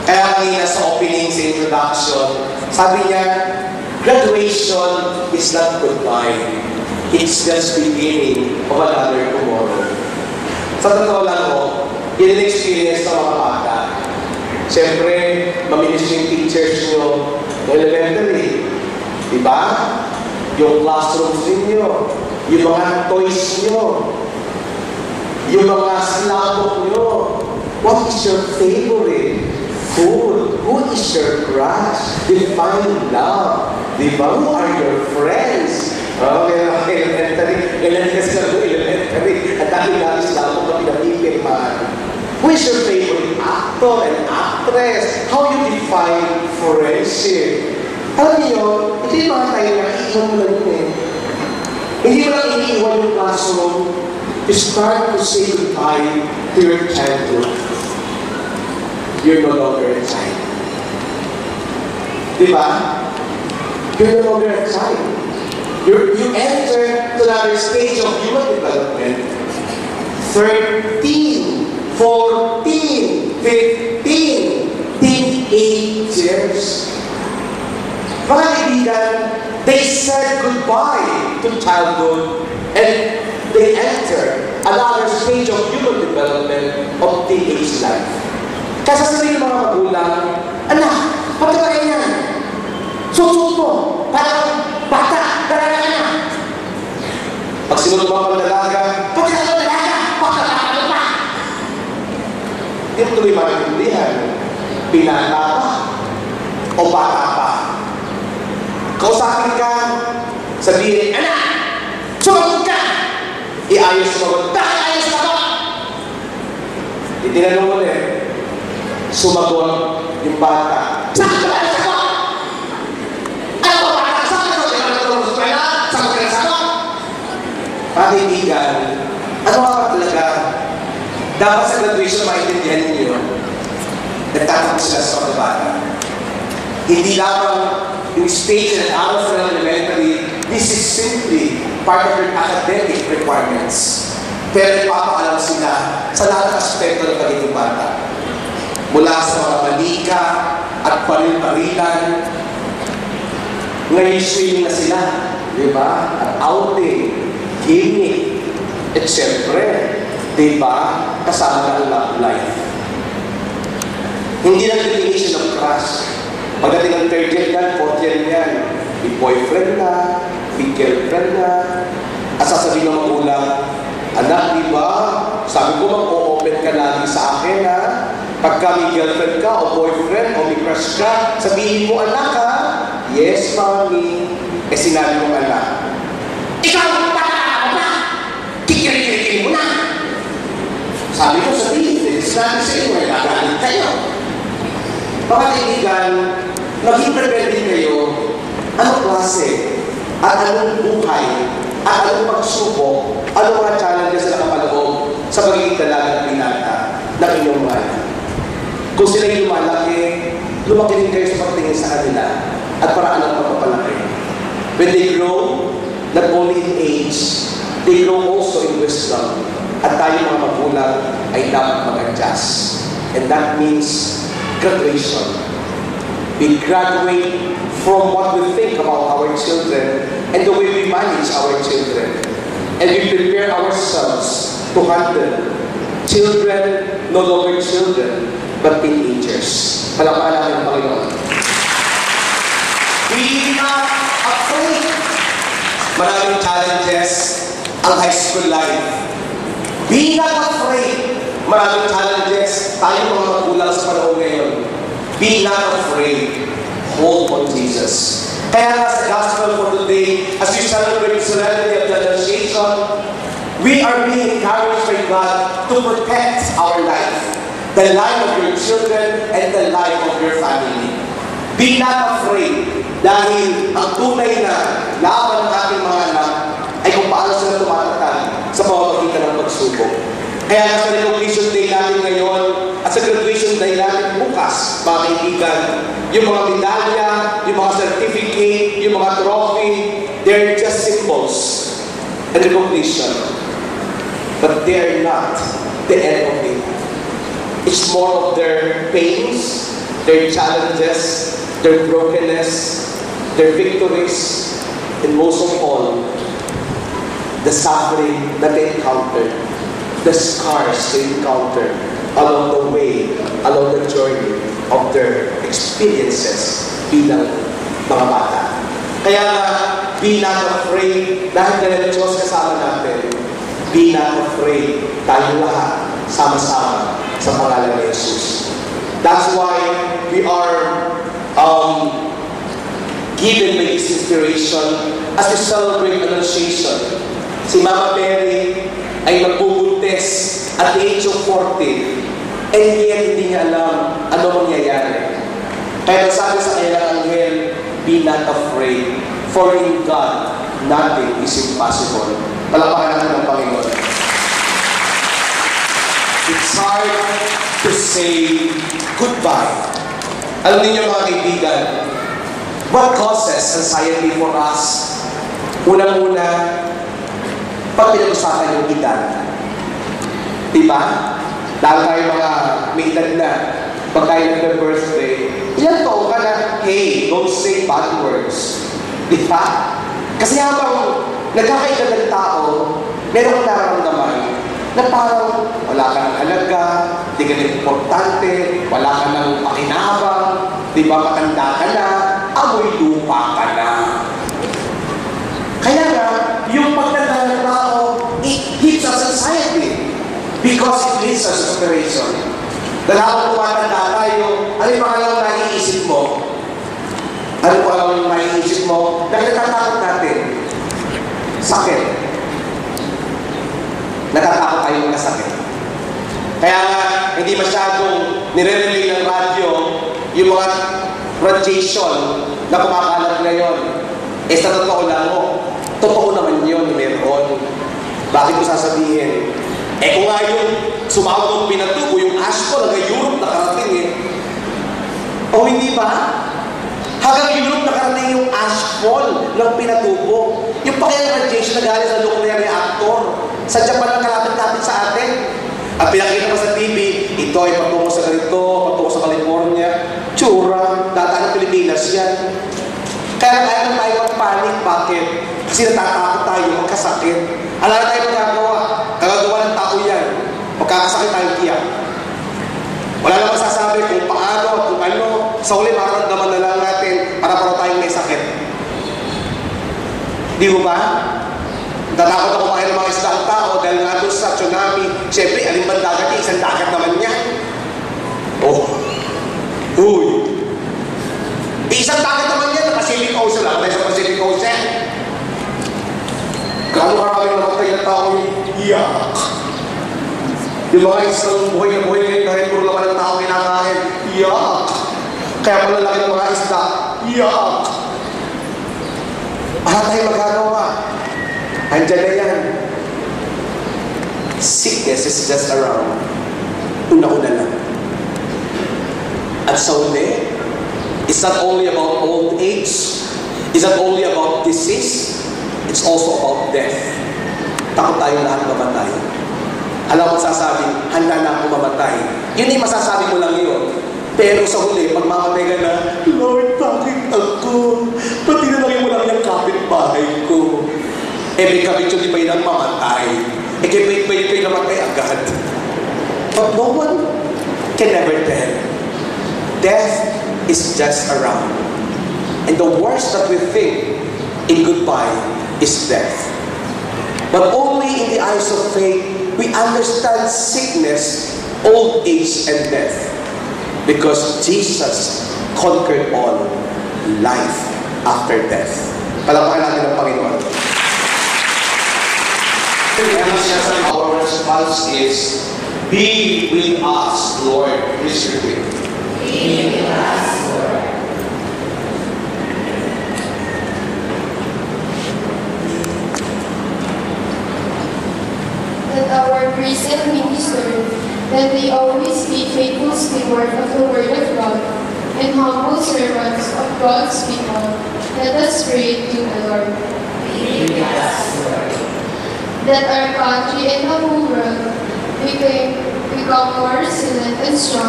Kaya kanina sa opening, sa introduction, sabi niya, graduation is not goodbye. It's just beginning of another tomorrow. Sa totoo lang mo, yun ang experience ng mga bata. Siyempre, maminis yung teachers nyo ng elementary. Diba? Yung classrooms ninyo, yung mga toys nyo, yung mga slabok nyo. What is your favorite food? Who is your crush? Define love. Diba? Who are your friends? Elementary. At dahil slabok na pinapipirmahan. Who is your favorite actor and actress? How you define friendship? Alam niyo, hindi mga tayo nakiiwan mo lang yun eh. Hindi mo lang iniiwan yung classroom. You start to say goodbye to your childhood. You're no longer a child. Diba? You're no longer a child. You enter to another stage of human development. 13, 14, 15, teenagers. Mga kaibigan, they said goodbye to childhood and they enter another stage of human development of teenage life. Kaya sasabihin ng mga magulang, anak, pagkakain yan. Susut mo, parang bata, dalaga ka na. Pag sinunod mo ang dalaga, pagkakain dalaga, pagkakain pa. Hindi mo tuloy maintindihan, pinata pa o bata pa. Kausapin ka, sabihin, anak, sumagot ka! Iayos sumagot, dahil ayos ka ba? Itinanong mo ulit, sumagot yung bata. Saan ka ba ayos ako? Ano ba bata? Saan ka ba? Saan ka ba sa pera? Saan ka ba sa ako? Pakitigan, ano nga ba talaga? Dapat sa graduation maintindihan ninyo, nagtatapos sila sa mga bata. Hindi lamang yung stage and hours ng elementary, this is simply part of their academic requirements. Pero ipapaalam sila sa lahat ng aspekto ng pagiging bata. Mula sa mga manika at paril-parilan, ngayon swimming na sila, di ba? At outing, gimmick, at syempre, di ba? Kasama ng love life. Hindi lang definition of crush. Pagdating ng third year yan, fourth year yan, may boyfriend na, may girlfriend na, at sasabihin ng magulang, anak, di ba? Sabi ko, mag-o-open ka lagi sa akin, ha? Pagka may girlfriend ka, o boyfriend, o may crush ka, sabihin mo, anak, ha? Yes, mommy. Eh, sinabi mo, anak, ikaw, bata ba? Kikiri-kiri mo na. Sabi ko, sabihin, sinabi sa inyo, nagagalit kayo. Mga kaibigan, maging prepare din kayo anong klase at anong buhay at anong pagsubok, anong mga challenges na nakapaloob sa pagiging dalagang binata ng inyong buhay. Kung sila'y lumaki din kayo sa pagtingin sa kanila at paraan ng pagpapalaki. When they grow, not only in age, they grow also in wisdom. At tayo mga magulang ay dapat mag-adjust. And that means graduation. We graduate from what we think about our children and the way we manage our children. And we prepare ourselves to handle children, no longer children, but teenagers. Palakpakan natin ang Panginoon. We are afraid. Maraming challenges ang high school life. Be not afraid. Maraming challenges tayo mga magulang sa panahon ngayon. Be not afraid. Hold on Jesus. Kaya nga sa gospel for today, as we celebrate the solemnity of the Annunciation, we are being encouraged by God to protect our life, the life of your children, and the life of your family. Be not afraid, dahil ang tunay na laban ng ating mga anak ay kung paano sila tumatatag sa pamamagitan ng pagsubok. Kaya nasa recognition day natin ngayon at sa graduation day natin bukas, mga kaibigan, yung mga medalya, yung mga certificate, yung mga trophy, they're just symbols and recognition. But they are not the end of it. It's more of their pains, their challenges, their brokenness, their victories, and most of all, the suffering that they encountered, the scars they encountered along the way, along the journey of their experiences bilang mga bata. Kaya nga, be not afraid, dahil dahil Diyos kasama natin, be not afraid, tayo lahat, sama-sama sa pangalan ni Jesus. That's why we are given by this inspiration as we celebrate Annunciation. Si Mama Mary ay magbubuntis at the age of 40, and yet hindi niya alam ano mangyayari. Kaya sabi sa kanyang anghel, be not afraid, for in God, nothing is impossible. Palakpakan natin ng Panginoon. It's hard to say goodbye. Alam niyo mga kaibigan, what causes anxiety for us? Unang-una, pag pinag-usapan yung edad. Diba? Dahil tayo mga may edad na, pag tayo nag-birthday, ilan taon ka na, hey, don't say bad words. Diba? Kasi habang nagkakaedad ng tao, meron kang nararamdaman na parang wala ka ng halaga, di ka na importante, wala ka ng pakinabang, di ba matanda ka na, amoy lupa ka na. Kaya nga, yung pagtanda ng tao, it gives us anxiety because it leads us to desperation. Dahil habang tumatanda tayo, ano yung pangalang naiisip mo? Ano yung pangalang naiisip mo? Dahil natatakot natin. Sakit. Natatakot tayo ng sakit. Kaya nga, hindi masyadong nire-relay ng radyo yung mga radiation na kumakalat ngayon. Eh sa totoo lang mo, totoo naman yun, meron. Bakit ko sasabihin? Eh kung nga yung sumawag ng pinatubo, yung ash ko, nag-Europe nakarating eh. O hindi ba? Hanggang Europe nakarating yung ash fall ng pinatubo. Yung pakailang radiation na galing sa nuclear reactor. Sa Japan ang kalapit-lapit sa atin. At pinakita mo sa TV, ito ay patungo sa ganito, patungo sa California. Tsura, data ng Pilipinas yan. Kaya kaya na tayo mag-panic. Bakit? Kasi natatakot tayo, magkasakit. Alam na tayo magagawa. Kagagawa ng tao yan. Magkakasakit tayo tiyak. Wala na masasabi kung paano at kung ano. Sa huli, mararamdaman na lang natin para tayong may sakit. Di mo ba? Natatakot ako kumain ng mga isda ang tao dahil nga doon sa tsunami. Siyempre, alin ba dagat niya? Isang dagat naman niya. Oh. Uy. Isang dagat naman niya na Pacific Ocean. Ako tayo sa Pacific Ocean. Kano maraming namatay na tao yung iyak. Yung mga isang buhay na buhay ngayon kahit puro naman ng tao kinakain. Iyak. Kaya malalaki ng mga isda. Iyak. Wala tayong magagawa. Andiyan na yan. Sickness is just around. Una-una lang. At sa uli, it's not only about old age, it's not only about disease, it's also about death. Takot tayong lahat mamatay. Alam mo sasabi, handa na ako mamatay. Yun yung masasabi mo lang yun. Pero sa huli, pag mamatay ka na, Lord, bakit ako? Pati na lang mo lang yung kapitbahay ko. Eh, may kabit yun, di ba yun ang mamatay? Eh, kaya namatay agad. But no one can never tell. Death is just around. And the worst that we think in goodbye is death. But only in the eyes of faith, we understand sickness, old age, and death. Because Jesus conquered all, life after death. Palakpakan natin ang Panginoon. Our response is, be with us, Lord. Please repeat. Be with us, Lord. That our priest and minister, that they always be faithful stewards of the Word of God and humble servants of God's people. Let us pray to the Lord. Be with us, Lord. That our country and the whole world become become more resilient and strong.